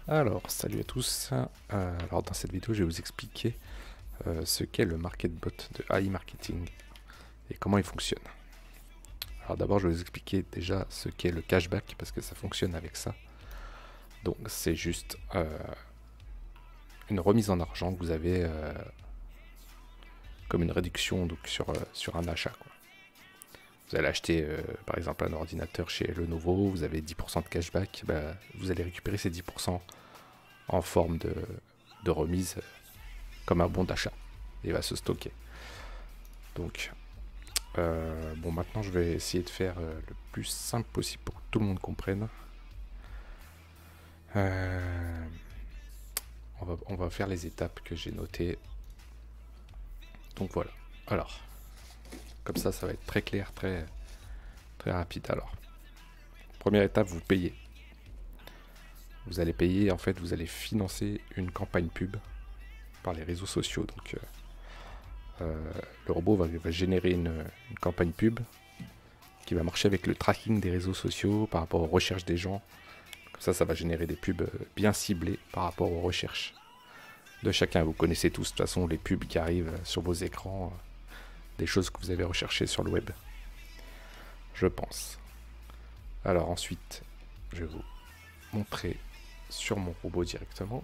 Alors, salut à tous. Alors, dans cette vidéo, je vais vous expliquer ce qu'est le MarketBot de AI Marketing et comment il fonctionne. Alors, d'abord, je vais vous expliquer déjà ce qu'est le cashback parce que ça fonctionne avec ça. Donc, c'est juste une remise en argent que vous avez comme une réduction donc, sur un achat, quoi. Vous allez acheter par exemple un ordinateur chez Lenovo, vous avez 10% de cashback, bah, vous allez récupérer ces 10% en forme de remise comme un bon d'achat. Il va se stocker. Donc, bon, maintenant je vais essayer de faire le plus simple possible pour que tout le monde comprenne. Euh, on va faire les étapes que j'ai notées. Donc voilà. Alors, comme ça va être très clair, très rapide. Alors, première étape, vous payez. Vous allez payer, en fait, vous allez financer une campagne pub par les réseaux sociaux. Donc, le robot va générer une campagne pub qui va marcher avec le tracking des réseaux sociaux par rapport aux recherches des gens. Comme ça va générer des pubs bien ciblées par rapport aux recherches de chacun. Vous connaissez tous de toute façon les pubs qui arrivent sur vos écrans, des choses que vous avez recherchées sur le web, je pense. Alors ensuite, je vais vous montrer sur mon robot directement.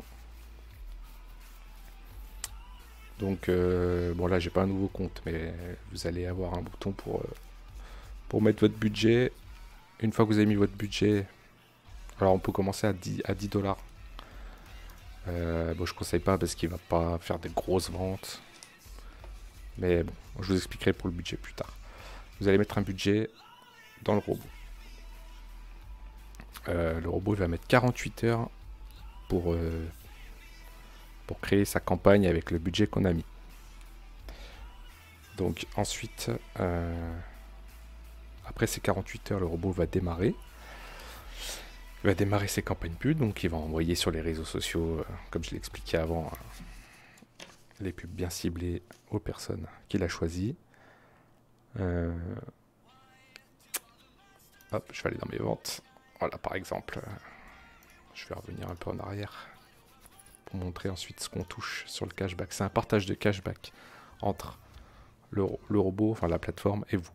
Donc bon, là j'ai pas un nouveau compte, mais vous allez avoir un bouton pour mettre votre budget. Une fois que vous avez mis votre budget, alors on peut commencer à 10 dollars. Bon, je conseille pas parce qu'il va pas faire des grosses ventes. Mais bon, je vous expliquerai pour le budget plus tard. Vous allez mettre un budget dans le robot. Le robot il va mettre 48 heures pour créer sa campagne avec le budget qu'on a mis. Donc ensuite, après ces 48 heures, le robot va démarrer. Il va démarrer ses campagnes pub, donc il va envoyer sur les réseaux sociaux, comme je l'ai expliqué avant, les pubs bien ciblées aux personnes qu'il a choisies. Hop, je vais aller dans mes ventes. Voilà, par exemple, je vais revenir un peu en arrière pour montrer ensuite ce qu'on touche sur le cashback. C'est un partage de cashback entre le robot, enfin la plateforme, et vous.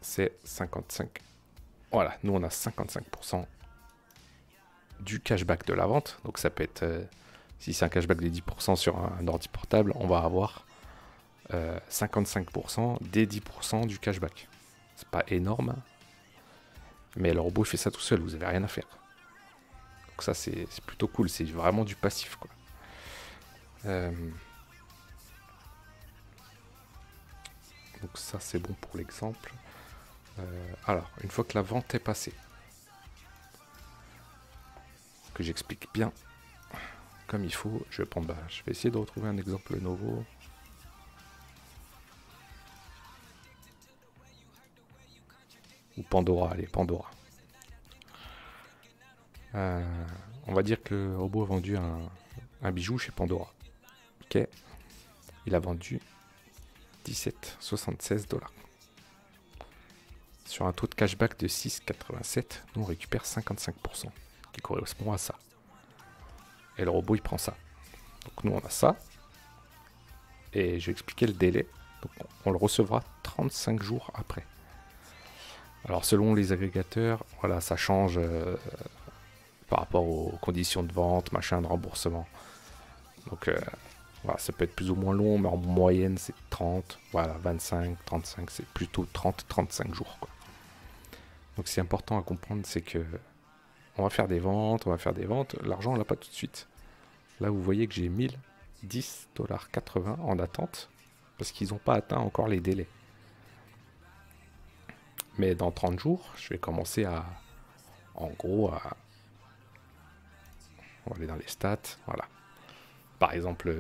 C'est 55. Voilà, nous on a 55% du cashback de la vente. Donc ça peut être, si c'est un cashback de 10% sur un ordi portable, on va avoir 55% des 10% du cashback. C'est pas énorme, mais le robot fait ça tout seul, vous avez rien à faire. Donc ça c'est plutôt cool, c'est vraiment du passif, quoi. Donc ça c'est bon pour l'exemple. Alors, une fois que la vente est passée, que j'explique bien comme il faut, je vais essayer de retrouver un exemple Lenovo. Ou Pandora, allez, Pandora. On va dire que le robot a vendu un bijou chez Pandora. Ok. Il a vendu 17,76 dollars. Sur un taux de cashback de 6,87, nous on récupère 55%, qui correspond à ça. Et le robot il prend ça. Donc nous on a ça. Et je vais expliquer le délai. Donc on le recevra 35 jours après. Alors selon les agrégateurs, voilà, ça change par rapport aux conditions de vente, machin, de remboursement. Donc voilà, ça peut être plus ou moins long, mais en moyenne c'est 30, voilà, 25, 35, c'est plutôt 30-35 jours, quoi. Donc c'est important à comprendre, c'est que on va faire des ventes, l'argent on l'a pas tout de suite. Là vous voyez que j'ai 1010,80 $ en attente, parce qu'ils n'ont pas atteint encore les délais. Mais dans 30 jours, je vais commencer en gros, on va aller dans les stats, voilà. Par exemple,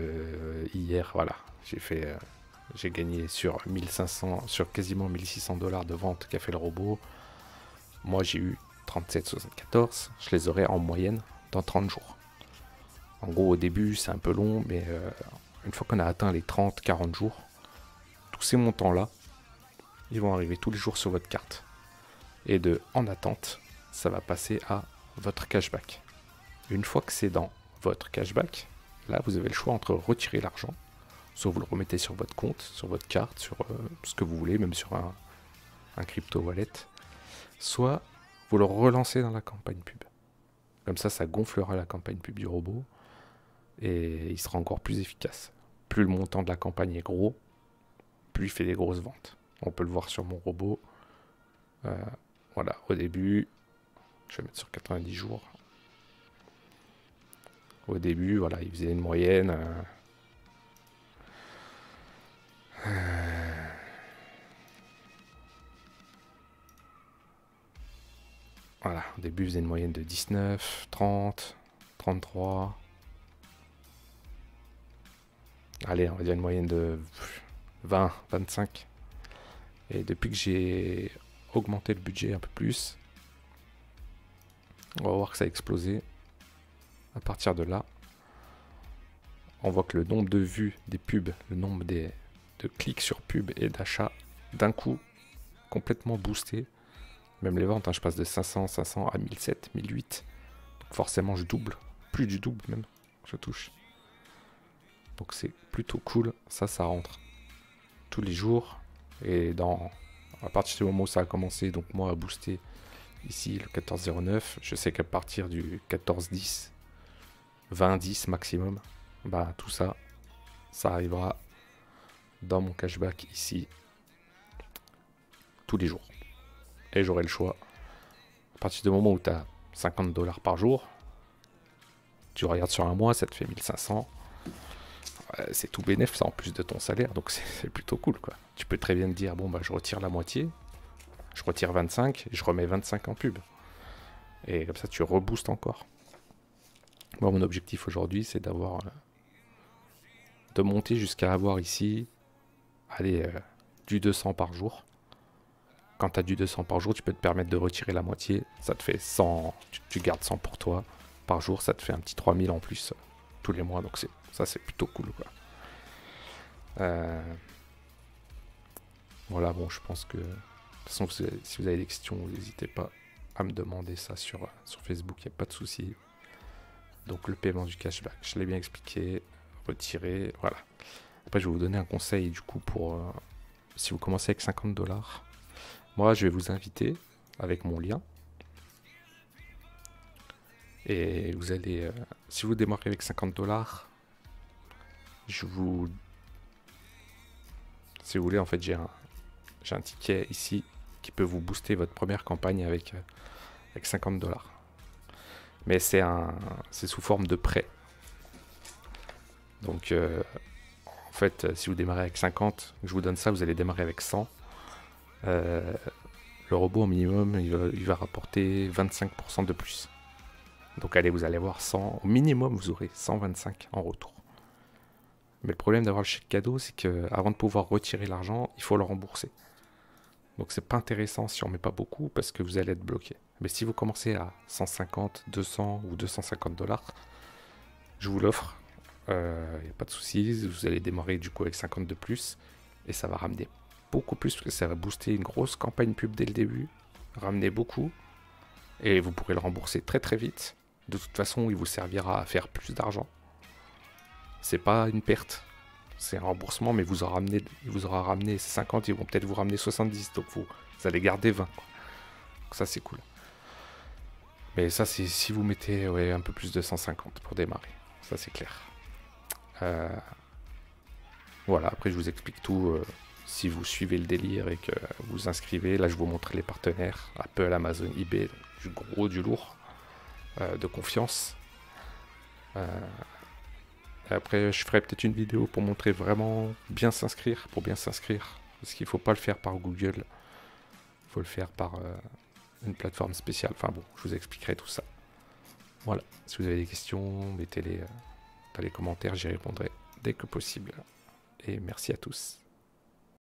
hier, voilà, j'ai gagné sur 1500, sur quasiment 1600 $ de vente qu'a fait le robot. Moi, j'ai eu 37,74. Je les aurai en moyenne dans 30 jours. En gros, au début, c'est un peu long, mais une fois qu'on a atteint les 30-40 jours, tous ces montants-là, ils vont arriver tous les jours sur votre carte. Et de en attente, ça va passer à votre cashback. Une fois que c'est dans votre cashback, là vous avez le choix entre retirer l'argent, soit vous le remettez sur votre compte, sur votre carte, sur ce que vous voulez, même sur un crypto wallet, soit vous le relancez dans la campagne pub. Comme ça gonflera la campagne pub du robot et il sera encore plus efficace. Plus le montant de la campagne est gros, plus il fait des grosses ventes. On peut le voir sur mon robot. Voilà, au début, je vais mettre sur 90 jours. Au début, voilà, il faisait une moyenne. Voilà, au début, il faisait une moyenne de 19, 30, 33. Allez, on va dire une moyenne de 20, 25. Et depuis que j'ai augmenté le budget un peu plus, on va voir que ça a explosé. À partir de là, on voit que le nombre de vues des pubs, le nombre de clics sur pub et d'achats, d'un coup, complètement boosté. Même les ventes, hein, je passe de 500 à 1007, 1008. Donc forcément, je double. Plus du double même, je touche. Donc c'est plutôt cool. Ça rentre tous les jours. Et à partir du moment où ça a commencé, donc moi à booster ici le 14,09, je sais qu'à partir du 14,10, 20,10 maximum, bah tout ça arrivera dans mon cashback ici tous les jours. Et j'aurai le choix. À partir du moment où tu as 50 $ par jour, tu regardes sur un mois, ça te fait 1500. C'est tout bénéf, ça, en plus de ton salaire, donc c'est plutôt cool, quoi. Tu peux très bien te dire, bon, bah, je retire la moitié, je retire 25, et je remets 25 en pub. Et comme ça, tu reboostes encore. Moi, mon objectif aujourd'hui, c'est de monter jusqu'à avoir ici, allez, du 200 par jour. Quand tu as du 200 par jour, tu peux te permettre de retirer la moitié. Ça te fait 100, tu gardes 100 pour toi. Par jour, ça te fait un petit 3000 en plus tous les mois. Donc ça, c'est plutôt cool, quoi. Voilà, bon, je pense que... De toute façon, si vous avez des questions, n'hésitez pas à me demander ça sur Facebook, il n'y a pas de souci. Donc le paiement du cashback, je l'ai bien expliqué. Retirer, voilà. Après, je vais vous donner un conseil, du coup, pour... si vous commencez avec 50 $... Moi, je vais vous inviter avec mon lien. Et vous allez... si vous démarrez avec 50 $, je vous... Si vous voulez, en fait, j'ai un ticket ici qui peut vous booster votre première campagne avec 50 $. Mais c'est sous forme de prêt. Donc, en fait, si vous démarrez avec 50, je vous donne ça, vous allez démarrer avec 100. Le robot au minimum il va rapporter 25% de plus. Donc allez, vous allez voir 100, au minimum vous aurez 125 en retour. Mais le problème d'avoir le chèque cadeau, c'est que avant de pouvoir retirer l'argent, il faut le rembourser. Donc c'est pas intéressant si on met pas beaucoup parce que vous allez être bloqué. Mais si vous commencez à 150, 200 ou 250 $, je vous l'offre. Il n'y a pas de souci, vous allez démarrer du coup avec 50 de plus et ça va ramener beaucoup plus parce que ça va booster une grosse campagne pub dès le début, ramener beaucoup et vous pourrez le rembourser très très vite. De toute façon, il vous servira à faire plus d'argent. C'est pas une perte, c'est un remboursement, mais il vous aura ramené 50, ils vont peut-être vous ramener 70, donc vous allez garder 20, quoi. Donc ça c'est cool. Mais ça c'est si vous mettez un peu plus de 150 pour démarrer, ça c'est clair. Voilà, après je vous explique tout. Si vous suivez le délire et que vous inscrivez, là je vous montre les partenaires, Apple, Amazon, eBay, du gros, du lourd, de confiance. Après je ferai peut-être une vidéo pour montrer vraiment bien s'inscrire, parce qu'il ne faut pas le faire par Google, il faut le faire par une plateforme spéciale. Enfin bon, je vous expliquerai tout ça. Voilà, si vous avez des questions, mettez-les dans les commentaires, j'y répondrai dès que possible. Et merci à tous.